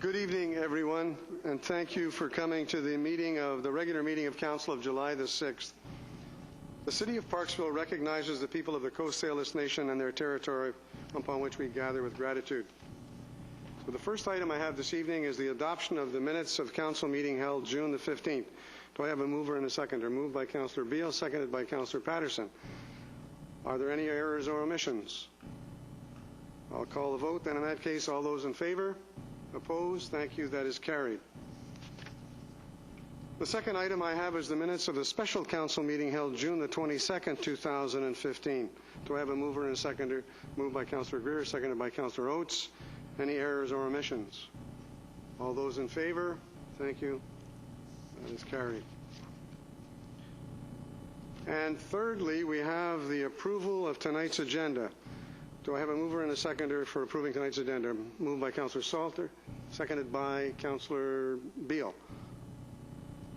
Good evening, everyone, and thank you for coming to the regular meeting of Council of July the 6th. The City of Parksville recognizes the people of the Coast Salish Nation and their territory upon which we gather with gratitude. So the first item I have this evening is the adoption of the minutes of Council meeting held June the 15th. Do I have a mover and a seconder? Moved by Councillor Beale, seconded by Councillor Patterson. Are there any errors or omissions? I'll call the vote. Then in that case, all those in favor? Opposed? Thank you. That is carried. The second item I have is the minutes of the special council meeting held June the 22nd, 2015. Do I have a mover and a seconder? Moved by Councillor Greer, seconded by Councillor Oates. Any errors or omissions? All those in favor? Thank you. That is carried. And thirdly, we have the approval of tonight's agenda. Do I have a mover and a seconder for approving tonight's agenda? Moved by Councillor Salter, seconded by Councillor Beale.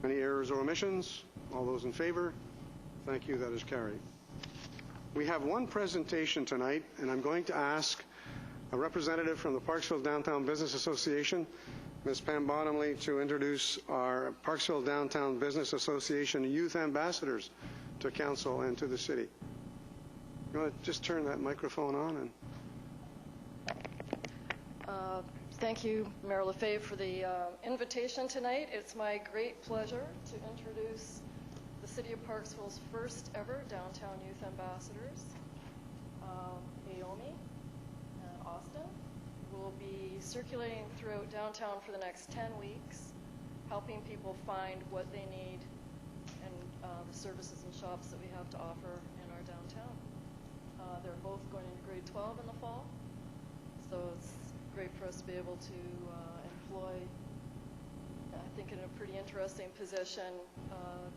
Any errors or omissions? All those in favor? Thank you. That is carried. We have one presentation tonight, and I'm going to ask a representative from the Parksville Downtown Business Association, Ms. Pam Bottomley, to introduce our Parksville Downtown Business Association Youth Ambassadors to Council and to the City. You want to just turn that microphone on? Thank you, Mayor Lefebvre, for the invitation tonight. It's my great pleasure to introduce the City of Parksville's first ever Downtown Youth Ambassadors, Naomi and Austin. Will be circulating throughout downtown for the next 10 weeks, helping people find what they need and the services and shops that we have to offer in our downtown. They're both going into grade 12 in the fall, so it's great for us to be able to employ, I think, in a pretty interesting position,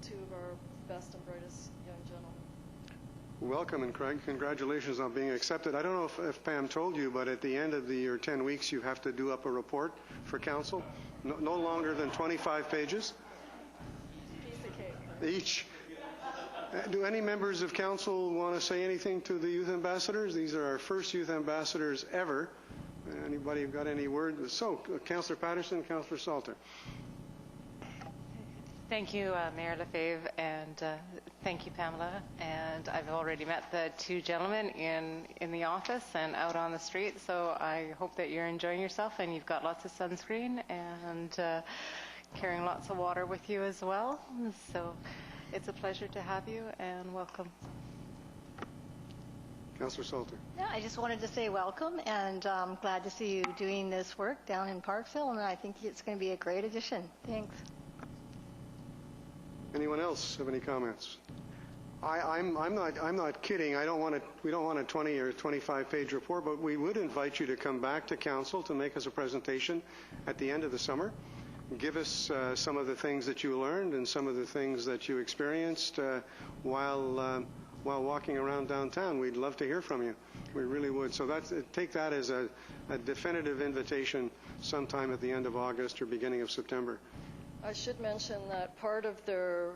two of our best and brightest young gentlemen. Welcome, and Craig, congratulations on being accepted. I don't know if Pam told you, but at the end of your 10 weeks, you have to do up a report for council, no longer than 25 pages. Piece of cake. Right? Each. Do any members of council want to say anything to the youth ambassadors? These are our first youth ambassadors ever. Anybody got any word? So, Councillor Patterson, Councillor Salter. Thank you, Mayor Lefebvre, and thank you, Pamela. And I've already met the two gentlemen in the office and out on the street, so I hope that you're enjoying yourself and you've got lots of sunscreen and carrying lots of water with you as well. So it's a pleasure to have you, and welcome. Councillor Salter. Yeah, I just wanted to say welcome, and I'm glad to see you doing this work down in Parksville, and I think it's going to be a great addition. Thanks. Anyone else have any comments? I'm not kidding. We don't want a 20 or 25 page report, but we would invite you to come back to council to make us a presentation at the end of the summer. Give us some of the things that you learned and some of the things that you experienced while walking around downtown. We'd love to hear from you. We really would. So take that as a definitive invitation sometime at the end of August or beginning of September. I should mention that part of their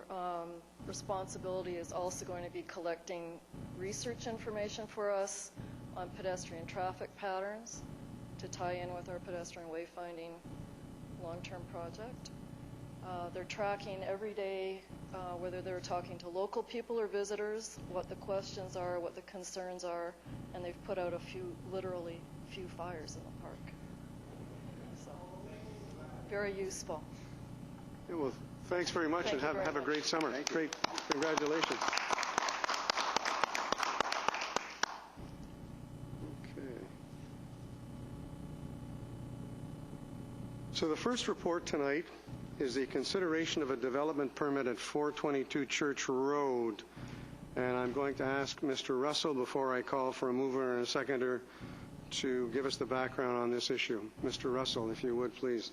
responsibility is also going to be collecting research information for us on pedestrian traffic patterns to tie in with our pedestrian wayfinding long-term project. They're tracking every day, whether they're talking to local people or visitors, what the questions are, what the concerns are, and they've put out literally few fires in the park. So, very useful. Yeah, well, thanks very much, and have a great summer. Great. Congratulations. Okay. So the first report tonight is the consideration of a development permit at 422 Church Road. And I'm going to ask Mr. Russell, before I call for a mover and a seconder, to give us the background on this issue. Mr. Russell, if you would, please.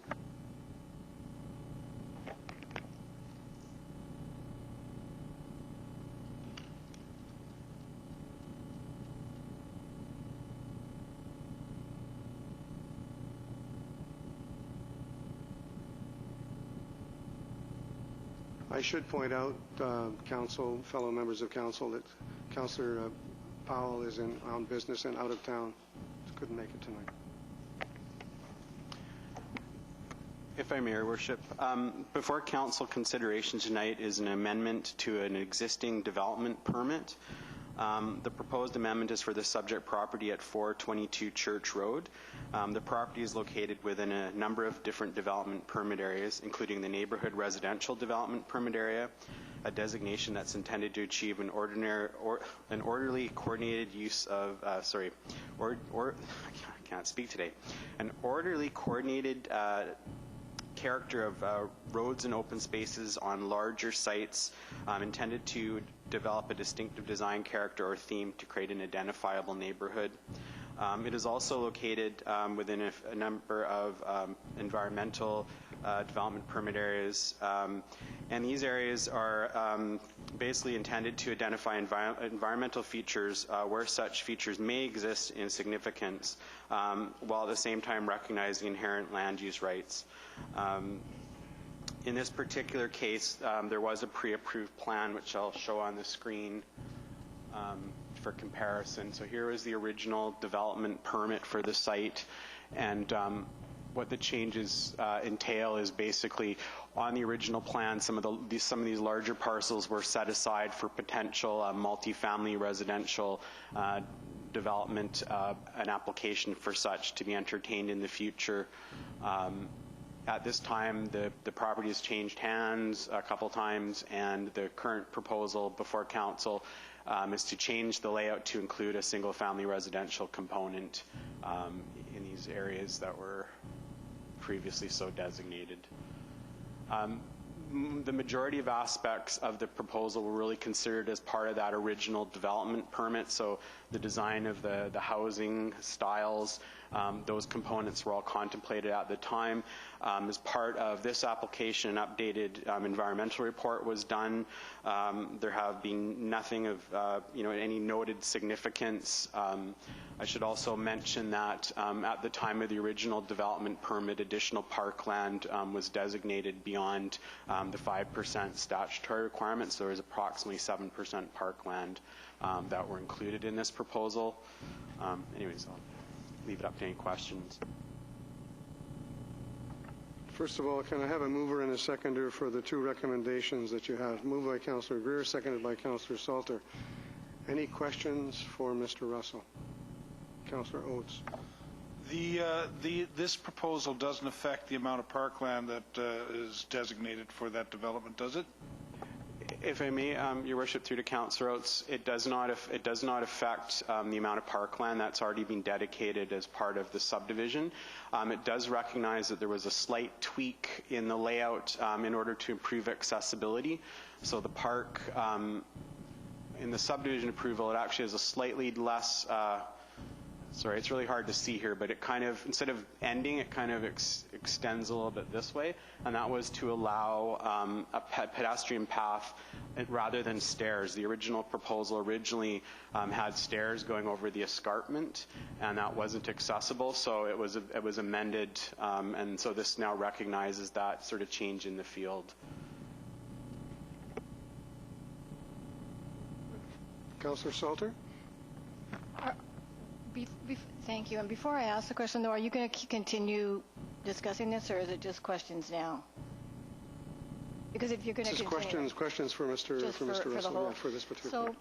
I should point out, council, fellow members of council, that Councillor Powell is on business and out of town. Couldn't make it tonight. If I may, Your Worship, before council consideration tonight is an amendment to an existing development permit. The proposed amendment is for the subject property at 422 Church Road. The property is located within a number of different development permit areas, including the neighborhood residential development permit area, a designation that's intended to achieve an orderly coordinated use of, I can't speak today, an orderly coordinated character of roads and open spaces on larger sites, intended to develop a distinctive design character or theme to create an identifiable neighborhood. It is also located within a number of environmental development permit areas, and these areas are basically intended to identify environmental features where such features may exist in significance, while at the same time recognizing inherent land use rights. In this particular case, there was a pre-approved plan, which I'll show on the screen for comparison. So here is the original development permit for the site, and what the changes entail is basically on the original plan, some of these larger parcels were set aside for potential multifamily residential development, an application for such to be entertained in the future. At this time, the property has changed hands a couple times, and the current proposal before council is to change the layout to include a single-family residential component in these areas that were previously so designated. The majority of aspects of the proposal were really considered as part of that original development permit, so the design of the housing styles, those components were all contemplated at the time. As part of this application, an updated environmental report was done. There have been nothing of any noted significance. I should also mention that at the time of the original development permit, additional parkland was designated beyond the 5% statutory requirement, so there was approximately 7% parkland that were included in this proposal. Anyways, I'll leave it up to any questions. First of all, can I have a mover and a seconder for the two recommendations that you have? Moved by Councillor Greer, seconded by Councillor Salter. Any questions for Mr. Russell? Councillor Oates. This proposal doesn't affect the amount of parkland that is designated for that development, does it? If I may, Your Worship, through to Councillor Oates, it does not affect the amount of parkland that's already been dedicated as part of the subdivision. It does recognize that there was a slight tweak in the layout in order to improve accessibility. So the park, in the subdivision approval, it actually has a slightly less sorry, it's really hard to see here, but it kind of, instead of ending, it kind of extends a little bit this way, and that was to allow a pedestrian path rather than stairs. The original proposal originally had stairs going over the escarpment, and that wasn't accessible, so it was amended, and so this now recognizes that sort of change in the field. Councillor Salter? Thank you. And before I ask the question, though, are you going to continue discussing this, or is it just questions now? Because if you're going to continue... questions for Mr. Russell, for this particular.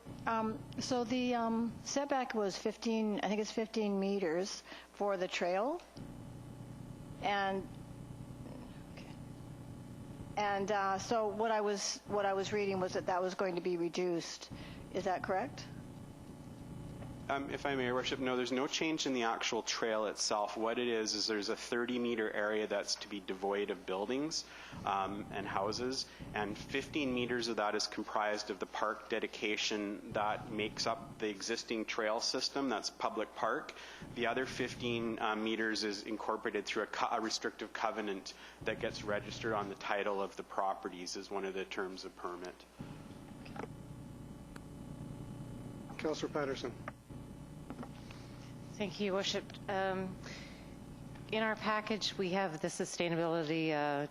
So the setback was 15, I think it's 15 meters for the trail. And so what I was reading was that was going to be reduced. Is that correct? If I may, Your Worship, no, there's no change in the actual trail itself. What it is there's a 30-meter area that's to be devoid of buildings and houses, and 15 meters of that is comprised of the park dedication that makes up the existing trail system, that's public park. The other 15 meters is incorporated through a restrictive covenant that gets registered on the title of the properties as one of the terms of permit. Councillor Patterson. Thank you, Your Worship. In our package, we have the sustainability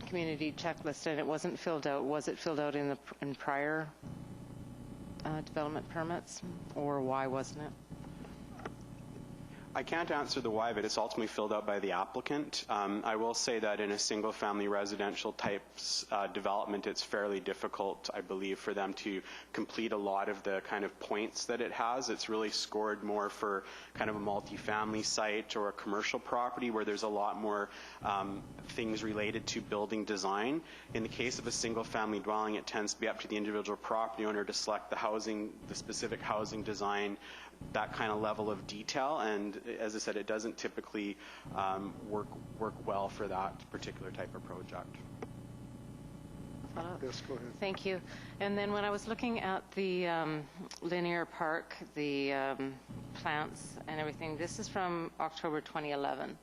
community checklist, and it wasn't filled out. Was it filled out in prior development permits, or why wasn't it? I can't answer the why, but it's ultimately filled out by the applicant. I will say that in a single-family residential type development, it's fairly difficult, I believe, for them to complete a lot of the kind of points that it has. It's really scored more for kind of a multi-family site or a commercial property where there's a lot more things related to building design. In the case of a single-family dwelling, it tends to be up to the individual property owner to select the housing, the specific housing design, that kind of level of detail, and as I said, it doesn't typically work well for that particular type of project. Yes, go ahead. Thank you. And then when I was looking at the linear park, the plants and everything, this is from October 2011,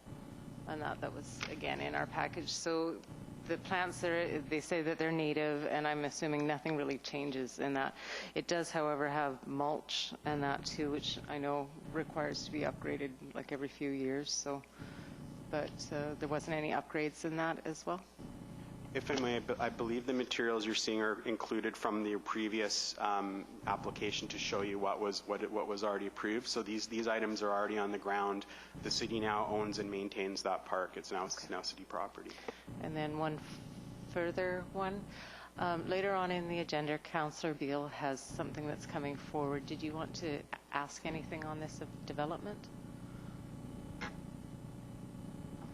and that was again in our package. So the plants, they say that they're native, and I'm assuming nothing really changes in that. It does, however, have mulch and that too, which I know requires to be upgraded like every few years. So, but there wasn't any upgrades in that as well. If I may, I believe the materials you're seeing are included from the previous application to show you what was already approved. So these items are already on the ground. The city now owns and maintains that park. It's now city property. And then one further one. Later on in the agenda, Councillor Beale has something that's coming forward. Did you want to ask anything on this development?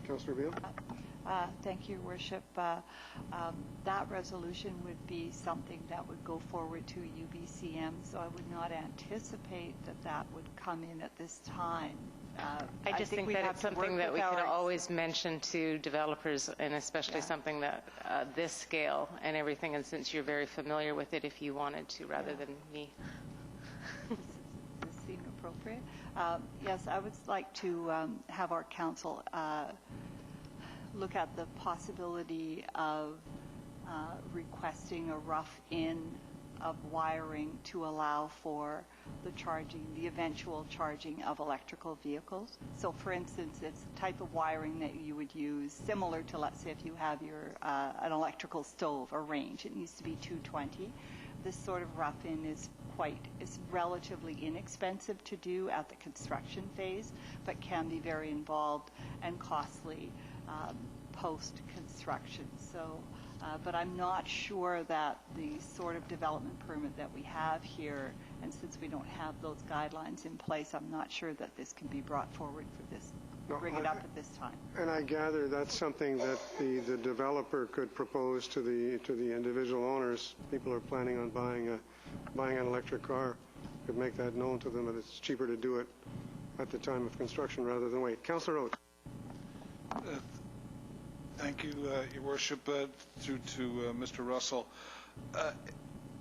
Councillor Beale? Thank you, Worship. That resolution would be something that would go forward to UBCM, so I would not anticipate that would come in at this time. I just think that it's something that we could always mention to developers, and especially something that this scale and everything, and since you're very familiar with it, if you wanted to, rather than me. Does this seem appropriate? Yes, I would like to have our council look at the possibility of requesting a rough-in of wiring to allow for the eventual charging of electrical vehicles. So for instance, it's the type of wiring that you would use similar to, let's say, if you have your an electrical stove or range, it needs to be 220. This sort of rough-in is relatively inexpensive to do at the construction phase, but can be very involved and costly post-construction. So, but I'm not sure that the sort of development permit that we have here, and since we don't have those guidelines in place, I'm not sure that this can be brought forward for this, bring it up at this time. And I gather that's something that the developer could propose to the individual owners. People are planning on buying an electric car, could make that known to them that it's cheaper to do it at the time of construction rather than wait. Councillor Oates. Thank you, Your Worship. Through to Mr. Russell.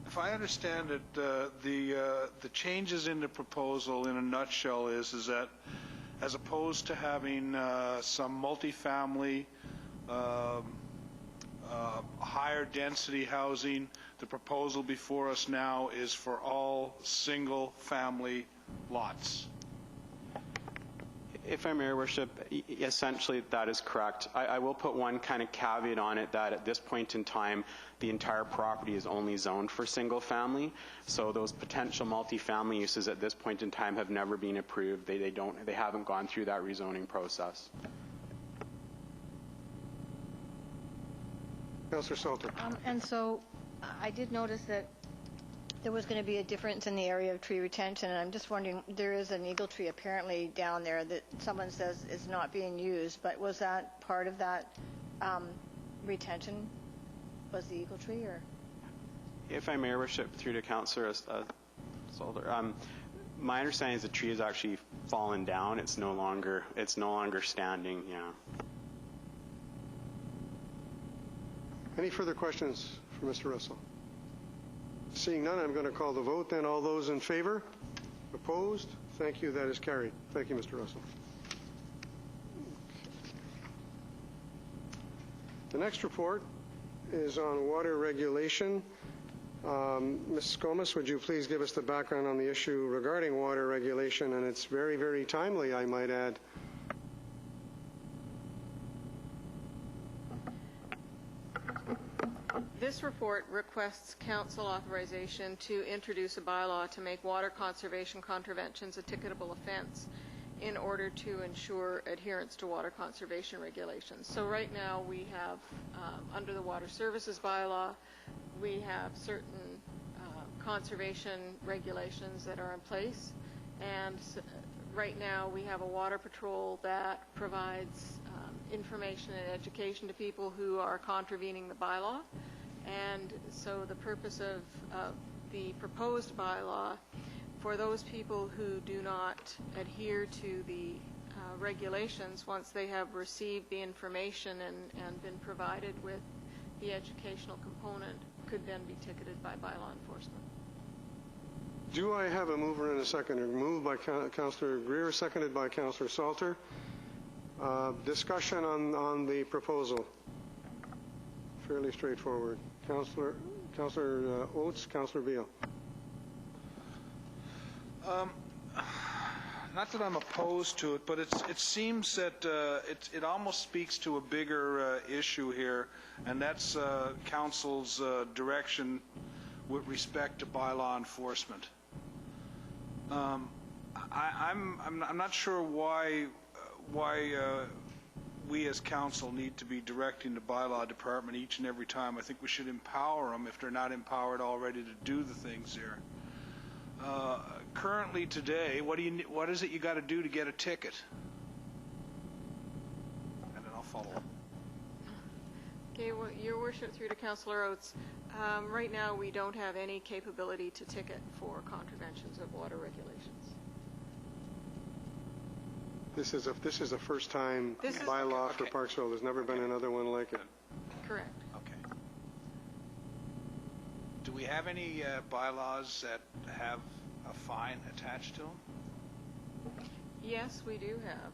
If I understand it, the changes in the proposal in a nutshell is that as opposed to having some multifamily, higher density housing, the proposal before us now is for all single family lots. If I may, Your Worship, essentially that is correct. I will put one kind of caveat on it that at this point in time, the entire property is only zoned for single family. So those potential multifamily uses at this point in time have never been approved. They haven't gone through that rezoning process. Councillor Salter. And so I did notice that there was going to be a difference in the area of tree retention, and I'm just wondering, there is an eagle tree apparently down there that someone says is not being used, but was that part of that retention, was the eagle tree, or? If I may, Your Worship, through to Councillor Salter, my understanding is the tree has actually fallen down. It's no longer standing, yeah. Any further questions for Mr. Russell? Seeing none, I'm going to call the vote. Then all those in favor? Opposed? Thank you. That is carried. Thank you, Mr. Russell. The next report is on water regulation. Ms. Gomes, would you please give us the background on the issue regarding water regulation? And it's very, very timely, I might add. This report requests council authorization to introduce a bylaw to make water conservation contraventions a ticketable offence in order to ensure adherence to water conservation regulations. So right now we have, under the Water Services Bylaw, we have certain conservation regulations that are in place, and right now we have a water patrol that provides information and education to people who are contravening the bylaw. And so the purpose of the proposed bylaw, for those people who do not adhere to the regulations, once they have received the information and been provided with the educational component, could then be ticketed by bylaw enforcement. Do I have a mover and a seconder? Moved by Councillor Greer, seconded by Councillor Salter. Discussion on the proposal. Fairly straightforward. Councillor Oates, Councillor Beale. Not that I'm opposed to it, but it seems that it almost speaks to a bigger issue here, and that's council's direction with respect to bylaw enforcement. I'm not sure why we as council need to be directing the bylaw department each and every time. I think we should empower them if they're not empowered already to do the things there. Currently today, what is it you got to do to get a ticket? And then I'll follow up. Okay, well, Your Worship, through to Councillor Oates, right now we don't have any capability to ticket for contraventions of water regulations. This is a first-time bylaw for Parksville. There's never been another one like it. Correct. Okay. Do we have any bylaws that have a fine attached to them? Yes, we do have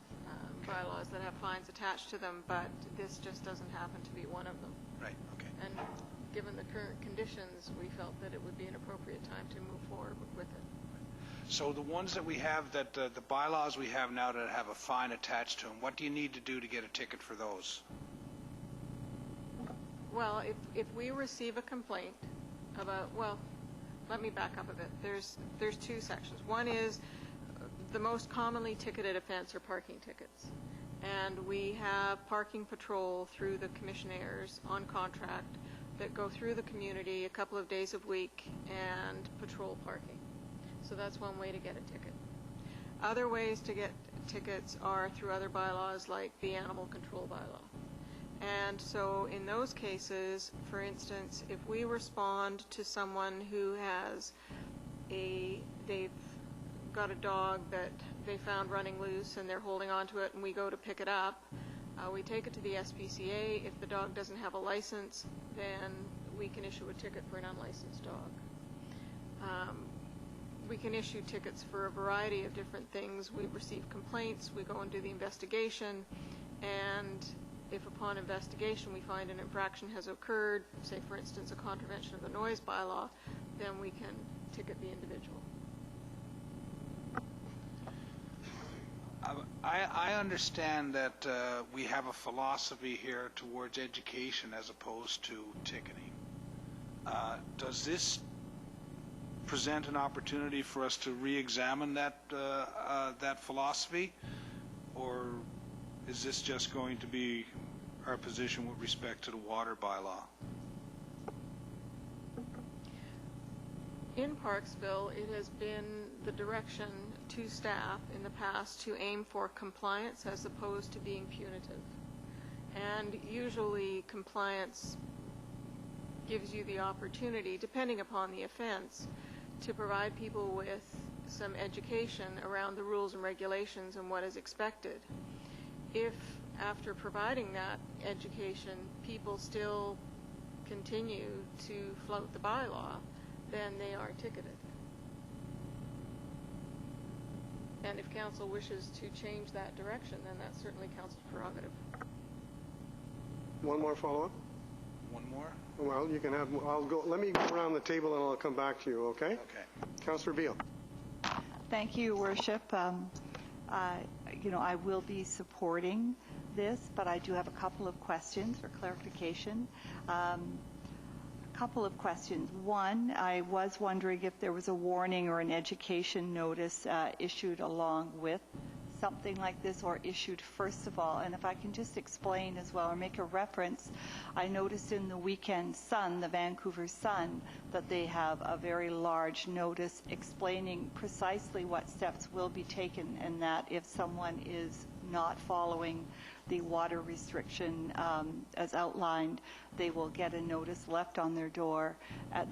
bylaws that have fines attached to them, but this just doesn't happen to be one of them. Right, okay. And given the current conditions, we felt that it would be an appropriate time to move forward with it. So the ones that we have, that the bylaws we have now that have a fine attached to them, what do you need to do to get a ticket for those? Well, if we receive a complaint about, well, let me back up a bit. There's two sections. One is the most commonly ticketed offense are parking tickets. And we have parking patrol through the commissionaires on contract that go through the community a couple of days a week and patrol parking. So that's one way to get a ticket. Other ways to get tickets are through other bylaws like the animal control bylaw. And so in those cases, for instance, if we respond to someone who has they've got a dog that they found running loose and they're holding on to it, and we go to pick it up, we take it to the SPCA. If the dog doesn't have a license, then we can issue a ticket for an unlicensed dog. We can issue tickets for a variety of different things. We receive complaints, we go and do the investigation, and if upon investigation we find an infraction has occurred, say for instance a contravention of the noise bylaw, then we can ticket the individual. I understand that we have a philosophy here towards education as opposed to ticketing. Does this present an opportunity for us to re-examine that philosophy, or is this just going to be our position with respect to the water bylaw? In Parksville, it has been the direction to staff in the past to aim for compliance as opposed to being punitive. And usually compliance gives you the opportunity, depending upon the offense, to provide people with some education around the rules and regulations and what is expected. If after providing that education, people still continue to flout the bylaw, then they are ticketed. And if council wishes to change that direction, then that's certainly council's prerogative. One more follow-up? One more? Well, you can have, let me go around the table and I'll come back to you, okay? Okay. Councillor Beale. Thank you, Your Worship. I will be supporting this, but I do have a couple of questions for clarification. Couple of questions. One, I was wondering if there was a warning or an education notice issued along with something like this or issued first of all. And if I can just explain as well or make a reference, I noticed in the Weekend Sun, the Vancouver Sun, that they have a very large notice explaining precisely what steps will be taken, and that if someone is not following the water restriction as outlined, they will get a notice left on their door.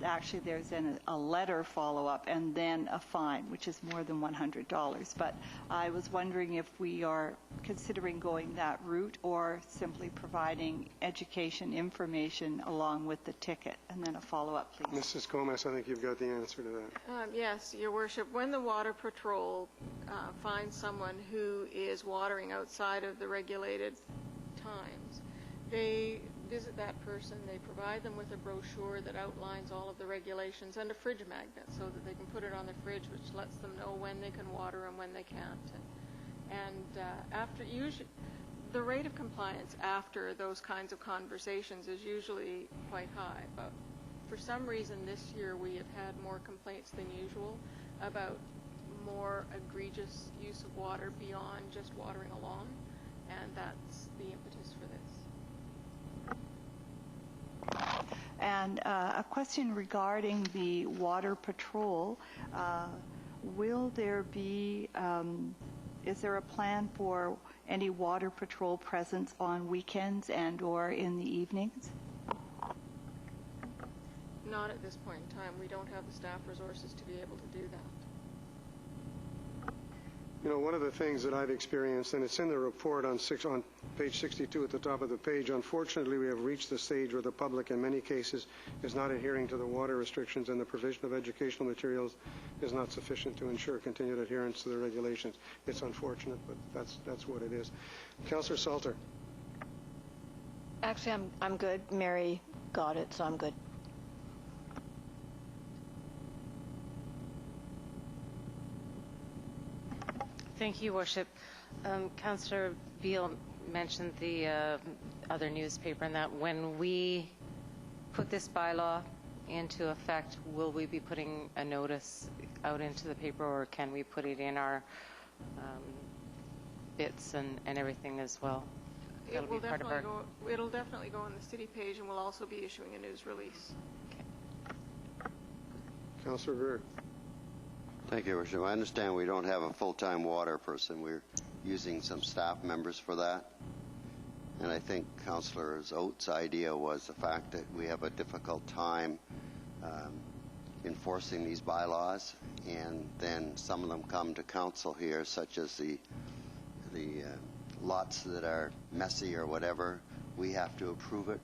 Actually, there's then a letter follow-up and then a fine, which is more than $100. But I was wondering if we are considering going that route or simply providing education information along with the ticket, and then a follow-up, please. Mrs. Gomez, I think you've got the answer to that. Yes, Your Worship. When the Water Patrol finds someone who is watering outside of the regulated times, they visit that person, they provide them with a brochure that outlines all of the regulations and a fridge magnet so that they can put it on the fridge, which lets them know when they can water and when they can't. And after, usually, the rate of compliance after those kinds of conversations is usually quite high, but for some reason this year we have had more complaints than usual about more egregious use of water beyond just watering a lawn, and that's the impetus for this. And a question regarding the Water Patrol. Will there be, is there a plan for any Water Patrol presence on weekends and or in the evenings? Not at this point in time. We don't have the staff resources to be able to do that. You know, one of the things that I've experienced, and it's in the report on page 62 at the top of the page, unfortunately we have reached the stage where the public in many cases is not adhering to the water restrictions, and the provision of educational materials is not sufficient to ensure continued adherence to the regulations. It's unfortunate, but that's what it is. Councillor Salter. Actually, I'm good. Mary got it, so I'm good. Thank you, Worship. Councillor Beale mentioned the other newspaper, and that when we put this bylaw into effect, will we be putting a notice out into the paper, or can we put it in our bits and everything as well? It'll definitely go on the city page, and we'll also be issuing a news release. Okay. Councillor Greer. Thank you, Worship. I understand we don't have a full-time water person. We're using some staff members for that. And I think Councillor Oates' idea was the fact that we have a difficult time enforcing these bylaws, and then some of them come to council here, such as the lots that are messy or whatever. We have to approve it.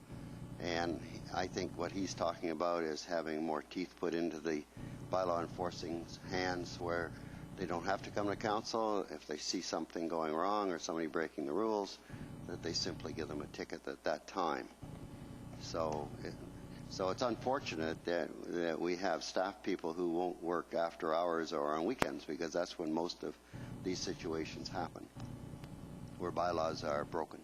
And I think what he's talking about is having more teeth put into the bylaw enforcing hands, where they don't have to come to council if they see something going wrong or somebody breaking the rules, that they simply give them a ticket at that time. So it's unfortunate that we have staff people who won't work after hours or on weekends, because that's when most of these situations happen, where bylaws are broken.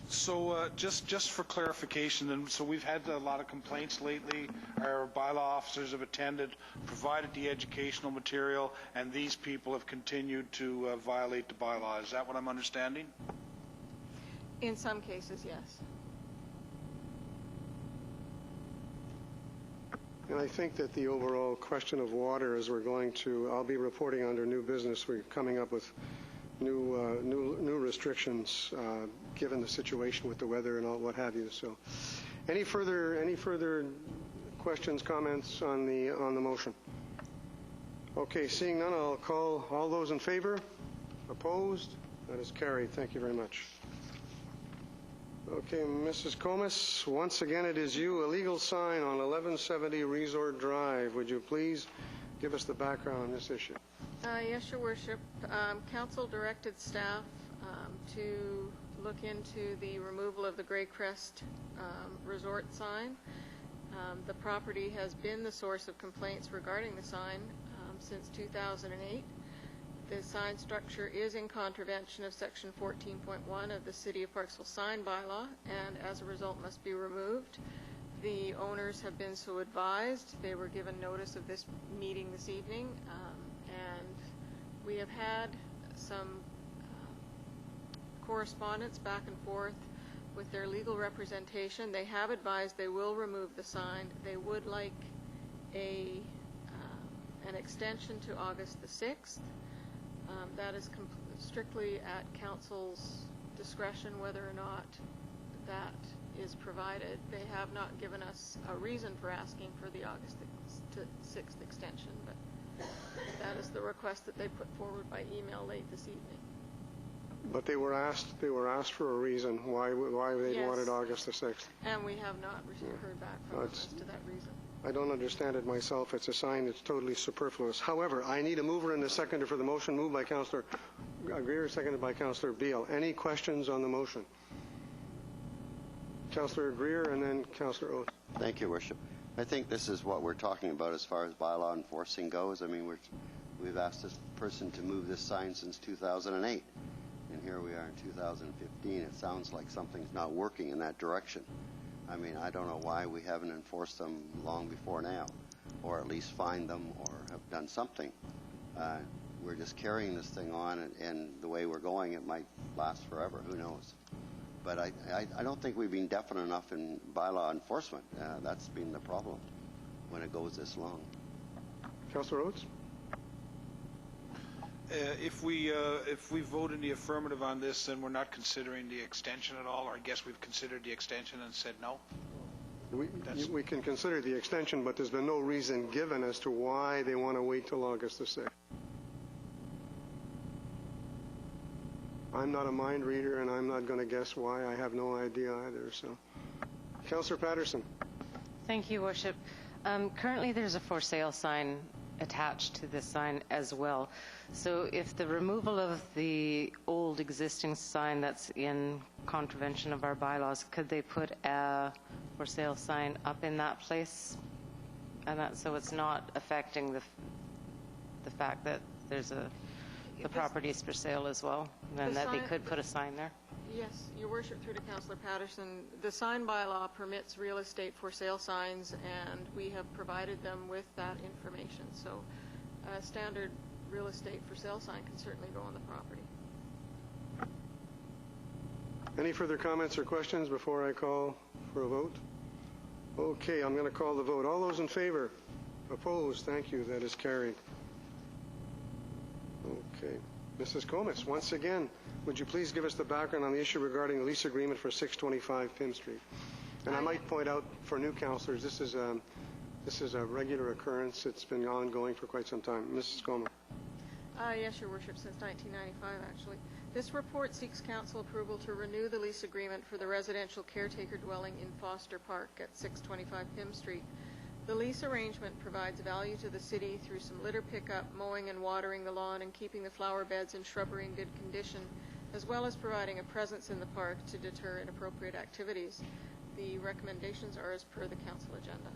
So just for clarification, and so we've had a lot of complaints lately. Our bylaw officers have attended, provided the educational material, and these people have continued to violate the bylaw. Is that what I'm understanding? In some cases, yes. And I think that the overall question of water, as I'll be reporting under new business, we're coming up with new restrictions given the situation with the weather and all what have you. So, any further questions, comments on the motion? Okay, seeing none, I'll call all those in favor. Opposed? That is carried. Thank you very much. Okay, Mrs. Comas, once again it is you. A legal sign on 1170 Resort Drive. Would you please give us the background on this issue? Yes, Your Worship. Council directed staff to look into the removal of the Grey Crest resort sign. The property has been the source of complaints regarding the sign since 2008. The sign structure is in contravention of Section 14.1 of the City of Parksville sign bylaw, and as a result must be removed. The owners have been so advised. They were given notice of this meeting this evening, and we have had some correspondence back and forth with their legal representation. They have advised they will remove the sign. They would like an extension to August the 6th. That is strictly at council's discretion whether or not that is provided. They have not given us a reason for asking for the August 6th extension, but that is the request that they put forward by email late this evening. But they were asked for a reason why they Yes. wanted August the 6th. And we have not heard back from them as to that reason. I don't understand it myself. It's a sign that's totally superfluous. However, I need a mover and a seconder for the motion. Moved by Councillor Greer, seconded by Councillor Beale. Any questions on the motion? Councillor Greer and then Councillor Oates. Thank you, Worship. I think this is what we're talking about as far as bylaw enforcing goes. I mean, we've asked this person to move this sign since 2008, and here we are in 2015. It sounds like something's not working in that direction. I mean, I don't know why we haven't enforced them long before now, or at least fined them or have done something. We're just carrying this thing on, and the way we're going, it might last forever. Who knows? But I don't think we've been definite enough in bylaw enforcement. That's been the problem when it goes this long. Councillor Oates? If we vote in the affirmative on this, then we're not considering the extension at all, or I guess we've considered the extension and said no? We can consider the extension, but there's been no reason given as to why they want to wait till August the 6th. I'm not a mind reader, and I'm not going to guess why. I have no idea either. So, Councillor Patterson. Thank you, Worship. Currently, there's a for sale sign attached to this sign as well. So if the removal of the old existing sign that's in contravention of our bylaws, could they put a for sale sign up in that place? And that, so it's not affecting the fact that there's the property is for sale as well, and that they could put a sign there? Yes, Your Worship, through to Councillor Patterson, the sign bylaw permits real estate for sale signs, and we have provided them with that information. So a standard real estate for sale sign can certainly go on the property. Any further comments or questions before I call for a vote? Okay, I'm going to call the vote. All those in favor? Opposed? Thank you. That is carried. Okay. Mrs. Comas, once again, would you please give us the background on the issue regarding the lease agreement for 625 Pym Street? And I might point out for new councillors, this is a regular occurrence. It's been ongoing for quite some time. Mrs. Comas. Yes, Your Worship, since 1995, actually. This report seeks council approval to renew the lease agreement for the residential caretaker dwelling in Foster Park at 625 Pym Street. The lease arrangement provides value to the city through some litter pickup, mowing and watering the lawn, and keeping the flower beds and shrubbery in good condition, as well as providing a presence in the park to deter inappropriate activities. The recommendations are as per the council agenda.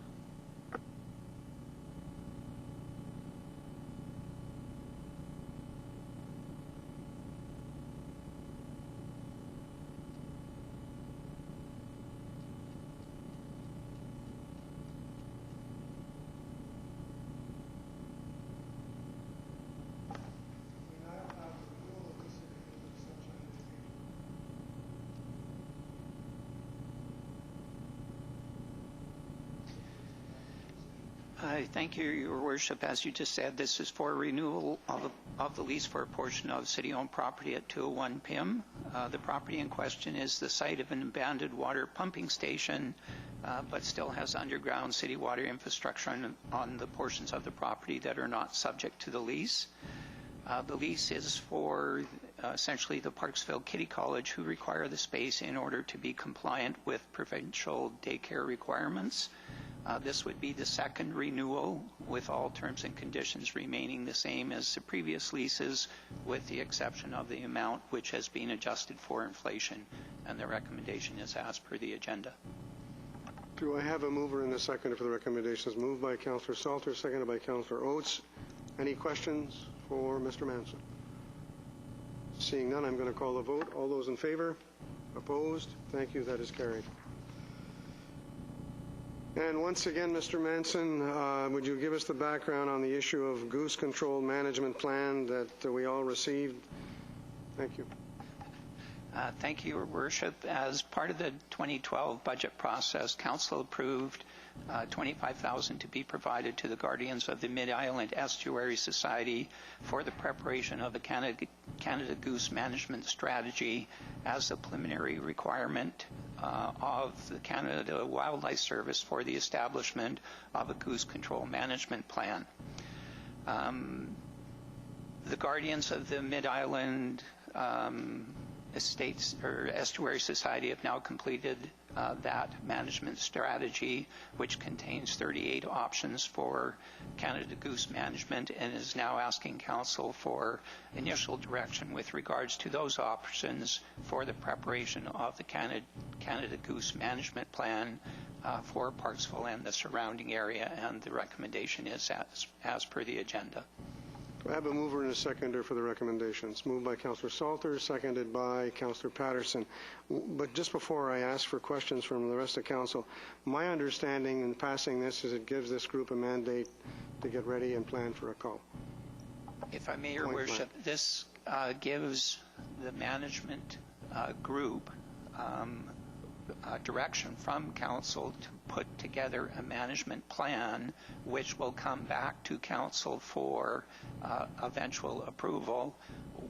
Thank you, Your Worship. As you just said, this is for renewal of the lease for a portion of city-owned property at 201 Pym. The property in question is the site of an abandoned water pumping station, but still has underground city water infrastructure on the portions of the property that are not subject to the lease. The lease is for essentially the Parksville Kitty College, who require the space in order to be compliant with provincial daycare requirements. This would be the second renewal, with all terms and conditions remaining the same as the previous leases, with the exception of the amount which has been adjusted for inflation, and the recommendation is as per the agenda. Do I have a mover and a seconder for the recommendations? Moved by Councillor Salter, seconded by Councillor Oates. Any questions for Mr. Manson? Seeing none, I'm going to call the vote. All those in favor? Opposed? Thank you. That is carried. And once again, Mr. Manson, would you give us the background on the issue of goose control management plan that we all received? Thank you. Thank you, Your Worship. As part of the 2012 budget process, Council approved $25,000 to be provided to the Guardians of the Mid-Island Estuary Society for the preparation of the Canada Goose Management Strategy as a preliminary requirement of the Canada Wildlife Service for the establishment of a goose control management plan. The Guardians of the Mid-Island Estates or Estuary Society have now completed that management strategy, which contains 38 options for Canada goose management, and is now asking Council for initial direction with regards to those options for the preparation of the Canada Goose Management Plan for Parksville and the surrounding area, and the recommendation is as per the agenda. Do I have a mover and a seconder for the recommendations? Moved by Councillor Salter, seconded by Councillor Patterson. But just before I ask for questions from the rest of Council, my understanding in passing this is it gives this group a mandate to get ready and plan for a call. If I may, Your Worship, this gives the management group direction from Council to put together a management plan which will come back to Council for eventual approval,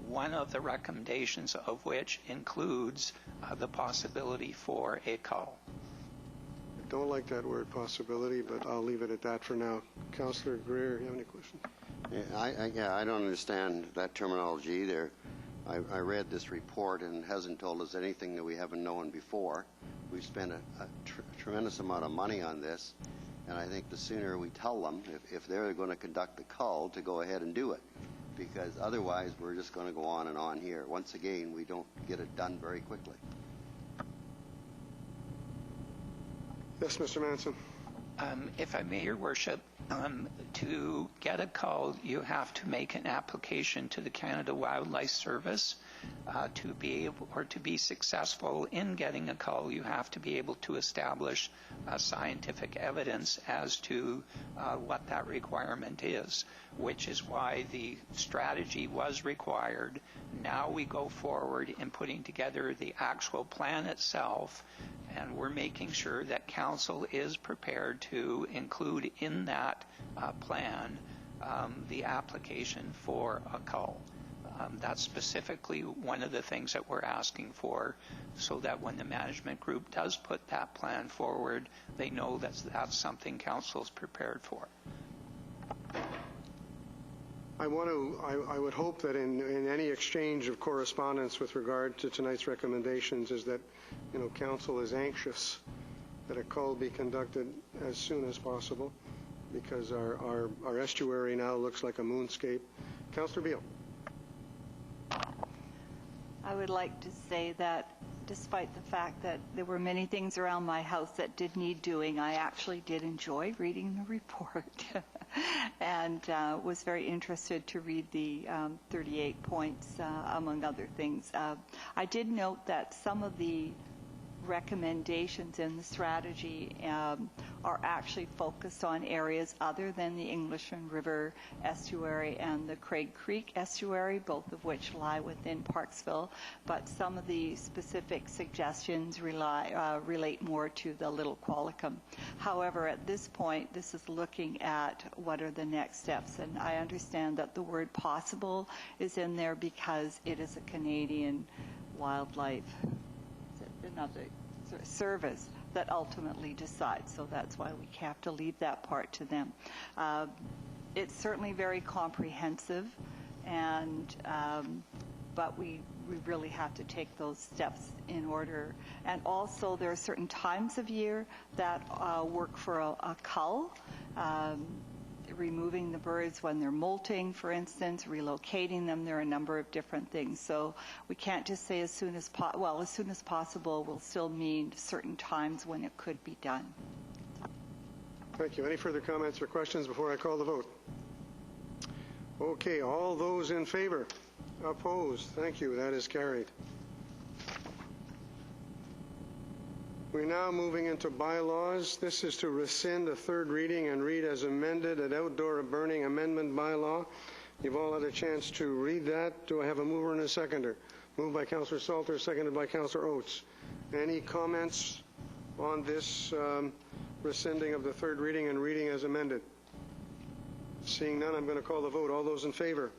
one of the recommendations of which includes the possibility for a call. I don't like that word possibility, but I'll leave it at that for now. Councillor Greer, you have any questions? I don't understand that terminology either. I read this report and it hasn't told us anything that we haven't known before. We've spent a tremendous amount of money on this, and I think the sooner we tell them, if they're going to conduct the cull, to go ahead and do it, because otherwise we're just going to go on and on here. Once again, we don't get it done very quickly. Yes, Mr. Manson. If I may, Your Worship, to get a cull, you have to make an application to the Canada Wildlife Service. To be able, or to be successful in getting a cull, you have to be able to establish scientific evidence as to what that requirement is, which is why the strategy was required. Now we go forward in putting together the actual plan itself, and we're making sure that Council is prepared to include in that plan the application for a cull. That's specifically one of the things that we're asking for, so that when the management group does put that plan forward, they know that that's something Council's prepared for. I would hope that in any exchange of correspondence with regard to tonight's recommendations is that, Council is anxious that a cull be conducted as soon as possible, because our estuary now looks like a moonscape. Councillor Beale. I would like to say that despite the fact that there were many things around my house that did need doing, I actually did enjoy reading the report and was very interested to read the 38 points, among other things. I did note that some of the recommendations in the strategy are actually focused on areas other than the Englishman River estuary and the Craig Creek estuary, both of which lie within Parksville, but some of the specific suggestions relate more to the Little Qualicum. However, at this point, this is looking at what are the next steps, and I understand that the word possible is in there because it is a Canadian wildlife another service that ultimately decides. So that's why we have to leave that part to them. It's certainly very comprehensive, and but we really have to take those steps in order. And also there are certain times of year that work for a cull. Removing the birds when they're molting, for instance, relocating them. There are a number of different things. So we can't just say as soon as possible will still mean certain times when it could be done. Thank you. Any further comments or questions before I call the vote? Okay, all those in favor? Opposed? Thank you. That is carried. We're now moving into bylaws. This is to rescind a third reading and read as amended an outdoor burning amendment bylaw. You've all had a chance to read that. Do I have a mover and a seconder? Moved by Councillor Salter, seconded by Councillor Oates. Any comments on this rescinding of the third reading and reading as amended? Seeing none, I'm going to call the vote. All those in favor?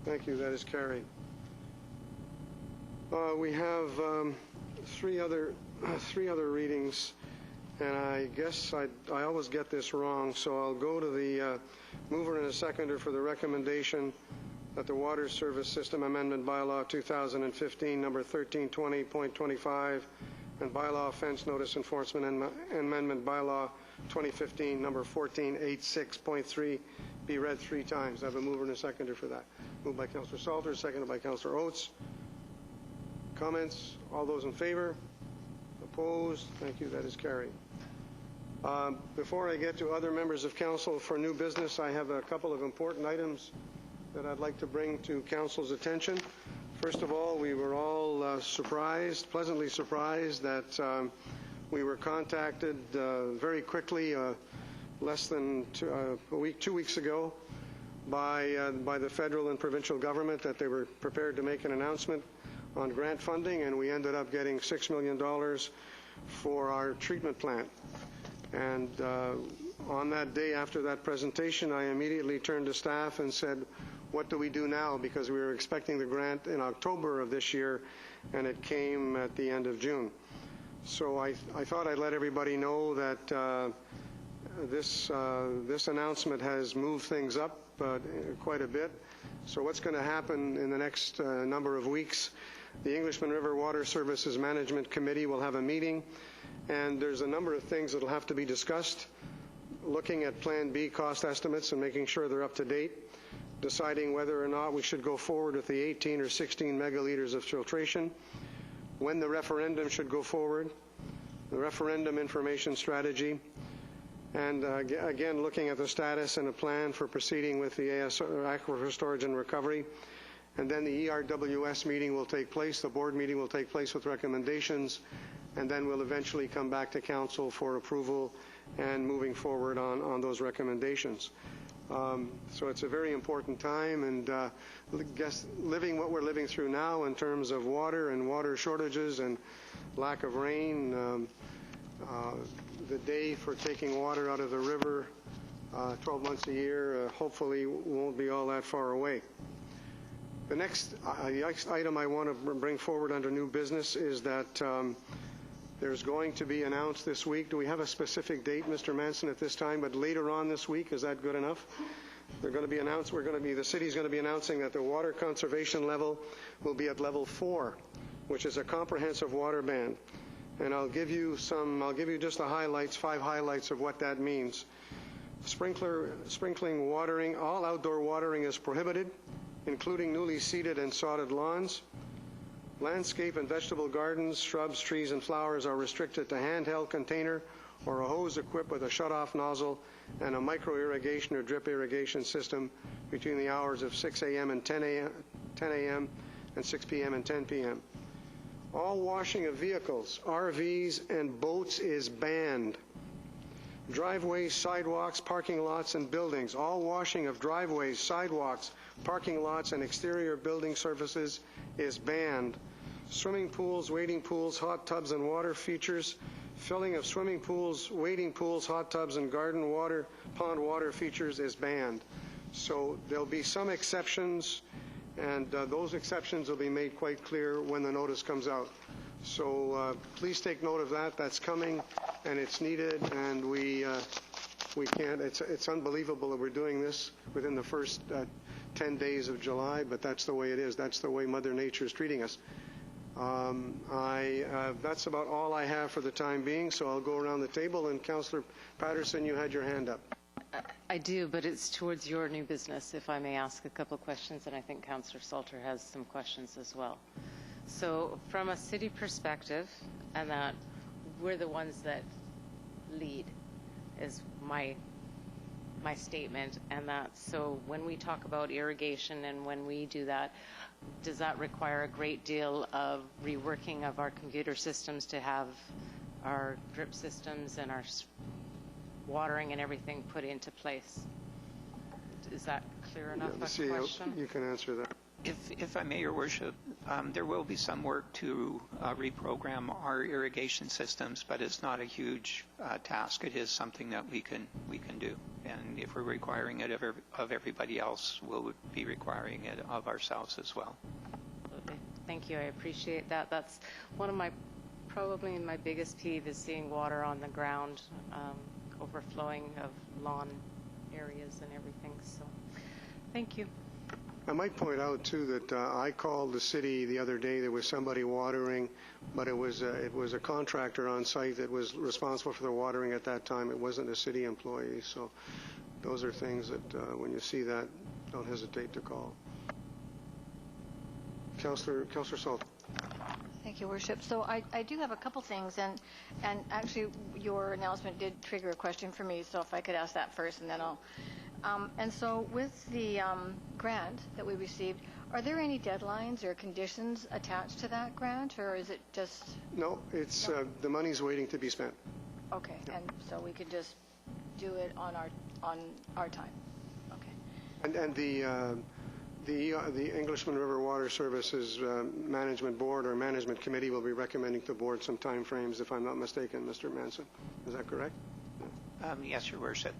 Thank you. That is carried. We have three other readings, and I guess I always get this wrong, so I'll go to the mover and a seconder for the recommendation that the Water Service System Amendment Bylaw 2015, number 1320.25, and Bylaw Offense Notice Enforcement Amendment Bylaw 2015, number 1486.3, be read 3 times. I have a mover and a seconder for that. Moved by Councillor Salter, seconded by Councillor Oates. Comments? All those in favor? Opposed? Thank you. That is carried. Before I get to other members of council for new business, I have a couple of important items that I'd like to bring to council's attention. First of all, we were all pleasantly surprised that we were contacted very quickly, less than 2 weeks ago, by the federal and provincial government that they were prepared to make an announcement on grant funding, and we ended up getting $6 million for our treatment plant. And on that day after that presentation, I immediately turned to staff and said, what do we do now? Because we were expecting the grant in October of this year, and it came at the end of June. So I thought I'd let everybody know that this announcement has moved things up quite a bit. So what's going to happen in the next number of weeks, the Englishman River Water Services Management Committee will have a meeting, and there's a number of things that will have to be discussed, looking at Plan B cost estimates and making sure they're up to date, deciding whether or not we should go forward with the 18 or 16 megaliters of filtration, when the referendum should go forward, the referendum information strategy, and again, looking at the status and a plan for proceeding with the Aquifer Storage and Recovery. And then the ERWS meeting will take place, the board meeting will take place with recommendations, and then we'll eventually come back to council for approval and moving forward on those recommendations. So it's a very important time, and living what we're living through now in terms of water and water shortages and lack of rain, the day for taking water out of the river 12 months a year hopefully won't be all that far away. The next item I want to bring forward under new business is that there's going to be announced this week. Do we have a specific date, Mr. Manson, at this time? But later on this week, is that good enough? They're going to be announced. The city's going to be announcing that the water conservation level will be at level 4, which is a comprehensive water ban. And I'll give you just the highlights, 5 highlights of what that means. Sprinkling watering, all outdoor watering is prohibited, including newly seeded and sodded lawns. Landscape and vegetable gardens, shrubs, trees, and flowers are restricted to handheld container or a hose equipped with a shut-off nozzle and a micro-irrigation or drip irrigation system between the hours of 6 a.m. and 10 a.m. and 6 p.m. and 10 p.m. All washing of vehicles, RVs, and boats is banned. Driveways, sidewalks, parking lots, and buildings. All washing of driveways, sidewalks, parking lots, and exterior building surfaces is banned. Swimming pools, wading pools, hot tubs, and water features. Filling of swimming pools, wading pools, hot tubs, and garden water, pond water features is banned. So there'll be some exceptions, and those exceptions will be made quite clear when the notice comes out. So please take note of that. That's coming, and it's needed, and we can't. It's unbelievable that we're doing this within the first 10 days of July, but that's the way it is. That's the way Mother Nature is treating us. That's about all I have for the time being, so I'll go around the table. And Councillor Patterson, you had your hand up. I do, but it's towards your new business, if I may ask a couple of questions, and I think Councillor Salter has some questions as well. So from a city perspective, and that we're the ones that lead, is my statement, and that so when we talk about irrigation and when we do that, does that require a great deal of reworking of our computer systems to have our drip systems and our watering and everything put into place. Is that clear enough The of a CEO, question? you can answer that. If I may, Your Worship, there will be some work to reprogram our irrigation systems, but it's not a huge task. It is something that we can do. And if we're requiring it of everybody else, we'll be requiring it of ourselves as well. Absolutely. Thank you. I appreciate that. That's one of probably my biggest peeve is seeing water on the ground, overflowing of lawn areas and everything. So thank you. I might point out, too, that I called the city the other day. There was somebody watering, but it was a contractor on site that was responsible for the watering at that time. It wasn't a city employee. So those are things that, when you see that, don't hesitate to call. Councillor Salt. Thank you, Worship. So I do have a couple things, and actually your announcement did trigger a question for me, so if I could ask that first, and then I'll... and so with the grant that we received, are there any deadlines or conditions attached to that grant, or is it just... No, it's the money's waiting to be spent. Okay, yeah. And so we could just do it on our time. Okay. And the Englishman River Water Services Management Board or Management Committee will be recommending to the board some time frames, if I'm not mistaken, Mr. Manson. Is that correct? Yes, Your Worship.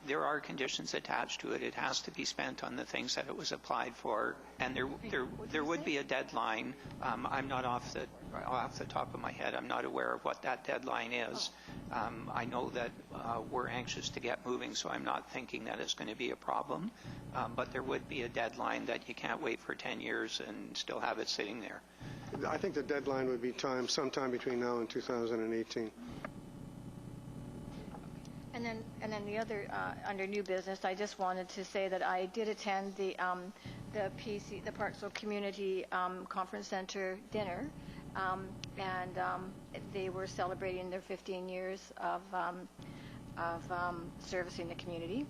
There are conditions attached to it. It has to be spent on the things that it was applied for, and there would be a deadline. I'm not off the top of my head. I'm not aware of what that deadline is. I know that we're anxious to get moving, so I'm not thinking that it's going to be a problem. But there would be a deadline that you can't wait for 10 years and still have it sitting there. I think the deadline would be sometime between now and 2018. And then the other, under new business, I just wanted to say that I did attend the Parksville Community Conference Center dinner, and they were celebrating their 15 years of servicing the community.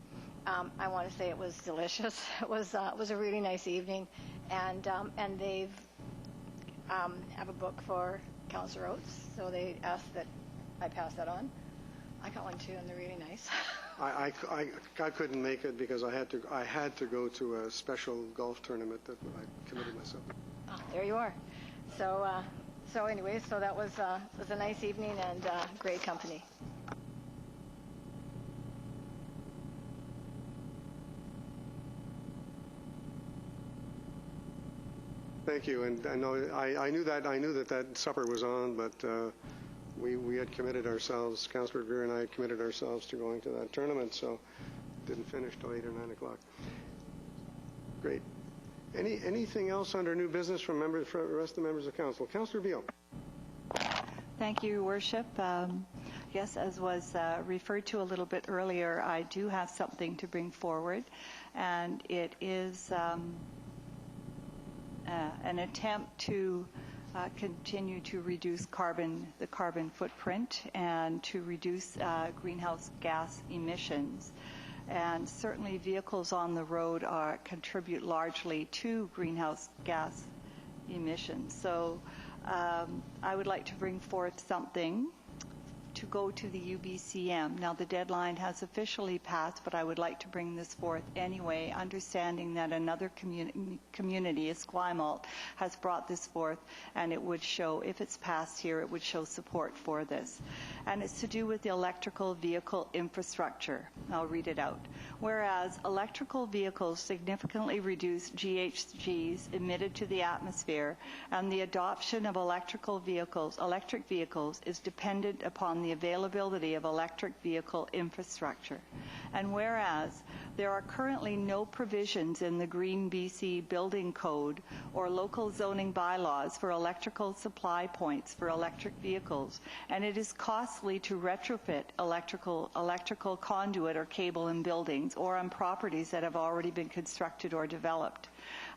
I want to say it was delicious. It was a really nice evening, and they've have a book for Councillor Oates, so they asked that I pass that on. I got one too, and they're really nice. I couldn't make it because I had to go to a special golf tournament that I committed myself. Oh, there you are. So anyway, so that was a nice evening and great company. Thank you, and I knew that supper was on, but. We had committed ourselves, Councillor Greer and I had committed ourselves to going to that tournament, so it didn't finish till 8 or 9 o'clock. Great. Anything else under new business from the rest of the members of council? Councillor Beale. Thank you, Your Worship. Yes, as was referred to a little bit earlier, I do have something to bring forward, and it is an attempt to continue to reduce the carbon footprint and to reduce greenhouse gas emissions. And certainly vehicles on the road contribute largely to greenhouse gas emissions. So I would like to bring forth something to go to the UBCM. Now the deadline has officially passed, but I would like to bring this forth anyway, understanding that another community, Esquimalt, has brought this forth, and it would show, if it's passed here, it would show support for this. And it's to do with the electrical vehicle infrastructure. I'll read it out. Whereas electrical vehicles significantly reduce GHGs emitted to the atmosphere, and the adoption of electric vehicles is dependent upon the availability of electric vehicle infrastructure. And whereas there are currently no provisions in the Green BC Building Code or local zoning bylaws for electrical supply points for electric vehicles, and it is costly to retrofit electrical conduit or cable in buildings or on properties that have already been constructed or developed.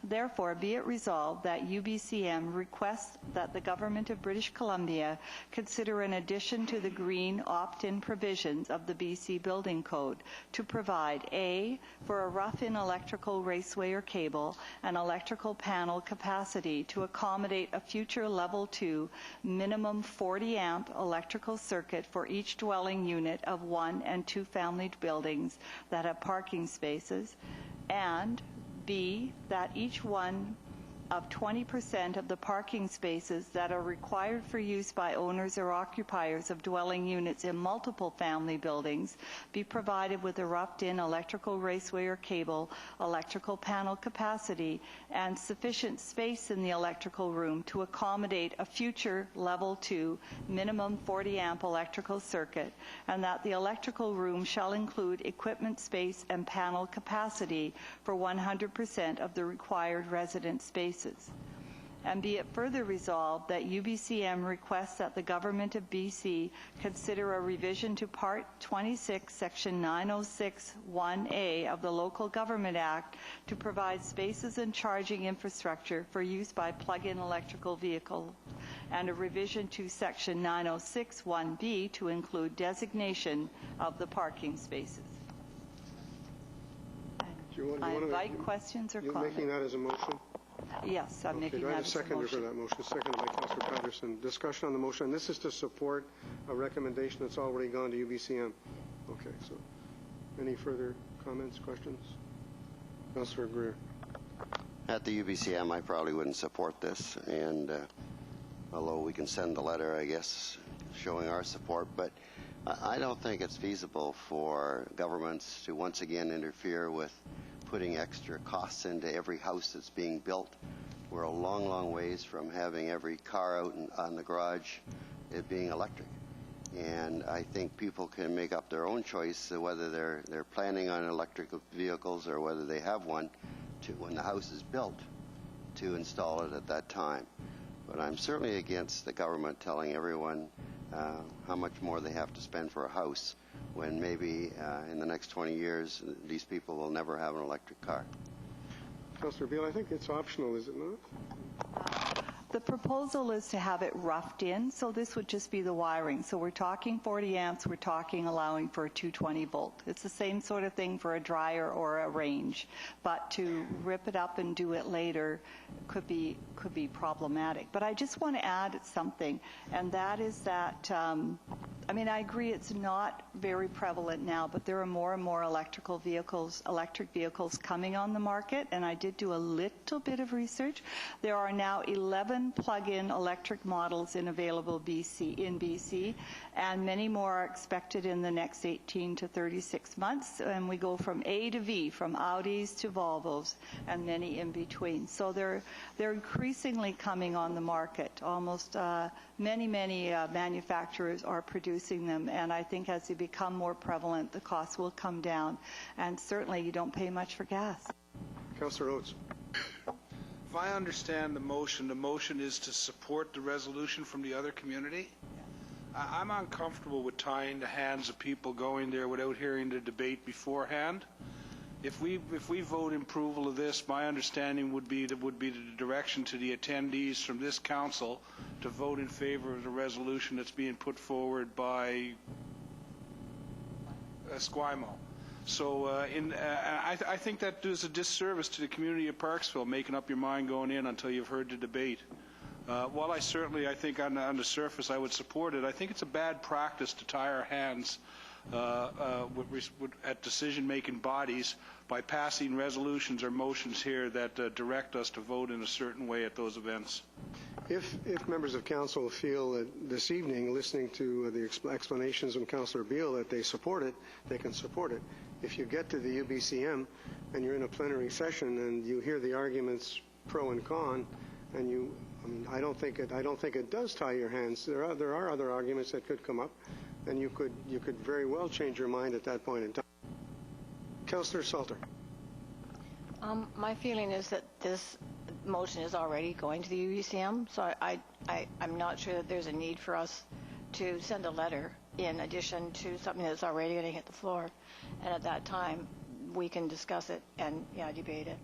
Therefore, be it resolved that UBCM requests that the Government of British Columbia consider an addition to the green opt-in provisions of the BC Building Code to provide A, for a rough-in electrical raceway or cable and electrical panel capacity to accommodate a future level 2 minimum 40 amp electrical circuit for each dwelling unit of 1 and 2 family buildings that have parking spaces, and B, that each one of 20% of the parking spaces that are required for use by owners or occupiers of dwelling units in multiple family buildings be provided with a roughed-in electrical raceway or cable, electrical panel capacity, and sufficient space in the electrical room to accommodate a future level 2 minimum 40 amp electrical circuit, and that the electrical room shall include equipment space and panel capacity for 100% of the required resident spaces. And be it further resolved that UBCM requests that the Government of BC consider a revision to Part 26, Section 9061A of the Local Government Act to provide spaces and charging infrastructure for use by plug-in electrical vehicles, and a revision to Section 9061B to include designation of the parking spaces. I invite questions or comments. You're making that as a motion? Yes, I'm making do I that have a as a seconder motion. for that motion? Seconded by Councillor Patterson. Discussion on the motion. This is to support a recommendation that's already gone to UBCM. Okay, so any further comments, questions? Councillor Greer. At the UBCM, I probably wouldn't support this, and although we can send a letter, I guess, showing our support, but I don't think it's feasible for governments to once again interfere with putting extra costs into every house that's being built. We're a long, long ways from having every car out on the garage it being electric. And I think people can make up their own choice whether they're planning on electric vehicles or whether they have one when the house is built to install it at that time. But I'm certainly against the government telling everyone how much more they have to spend for a house when maybe in the next 20 years these people will never have an electric car. Councillor Beale, I think it's optional, is it not? The proposal is to have it roughed in, so this would just be the wiring. So we're talking 40 amps, we're talking allowing for a 220 volt. It's the same sort of thing for a dryer or a range, but to rip it up and do it later could be problematic. But I just want to add something, and that is that I agree it's not very prevalent now, but there are more and more electric vehicles coming on the market, and I did do a little bit of research. There are now 11 plug-in electric models in BC, and many more are expected in the next 18 to 36 months, and we go from A to V, from Audis to Volvos, and many in between. So they're increasingly coming on the market. Almost many manufacturers are producing them, and I think as they become more prevalent, the costs will come down, and certainly you don't pay much for gas. Councillor Oates. If I understand the motion is to support the resolution from the other community. I'm uncomfortable with tying the hands of people going there without hearing the debate beforehand. If we vote in approval of this, my understanding would be the direction to the attendees from this council to vote in favor of the resolution that's being put forward by Esquimalt. So I think that does a disservice to the community of Parksville, making up your mind going in until you've heard the debate. While I think on the surface I would support it, I think it's a bad practice to tie our hands at decision-making bodies by passing resolutions or motions here that direct us to vote in a certain way at those events. If members of council feel that this evening, listening to the explanations from Councillor Beale, that they support it, they can support it. If you get to the UBCM and you're in a plenary session and you hear the arguments pro and con, and I don't think it does tie your hands. There are other arguments that could come up, and you could very well change your mind at that point in time. Councillor Salter. My feeling is that this motion is already going to the UBCM, so I'm not sure that there's a need for us to send a letter in addition to something that's already going to hit the floor, and at that time we can discuss it and debate it.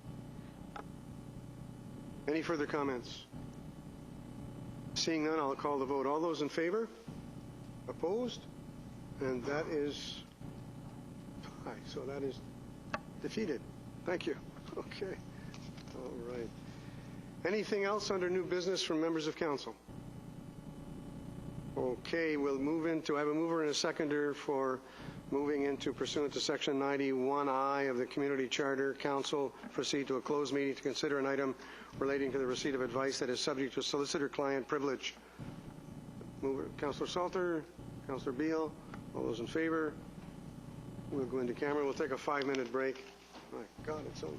Any further comments? Seeing none, I'll call the vote. All those in favor? Opposed? And that is aye. So that is defeated. Thank you. Okay. All right. Anything else under new business from members of council? Okay, we'll move into, I have a mover and a seconder for moving into pursuant to Section 91I of the Community Charter. Council proceed to a closed meeting to consider an item relating to the receipt of advice that is subject to solicitor-client privilege. Mover, Councillor Salter, Councillor Beal, all those in favor? We'll go into camera. We'll take a 5-minute break. My God, it's on.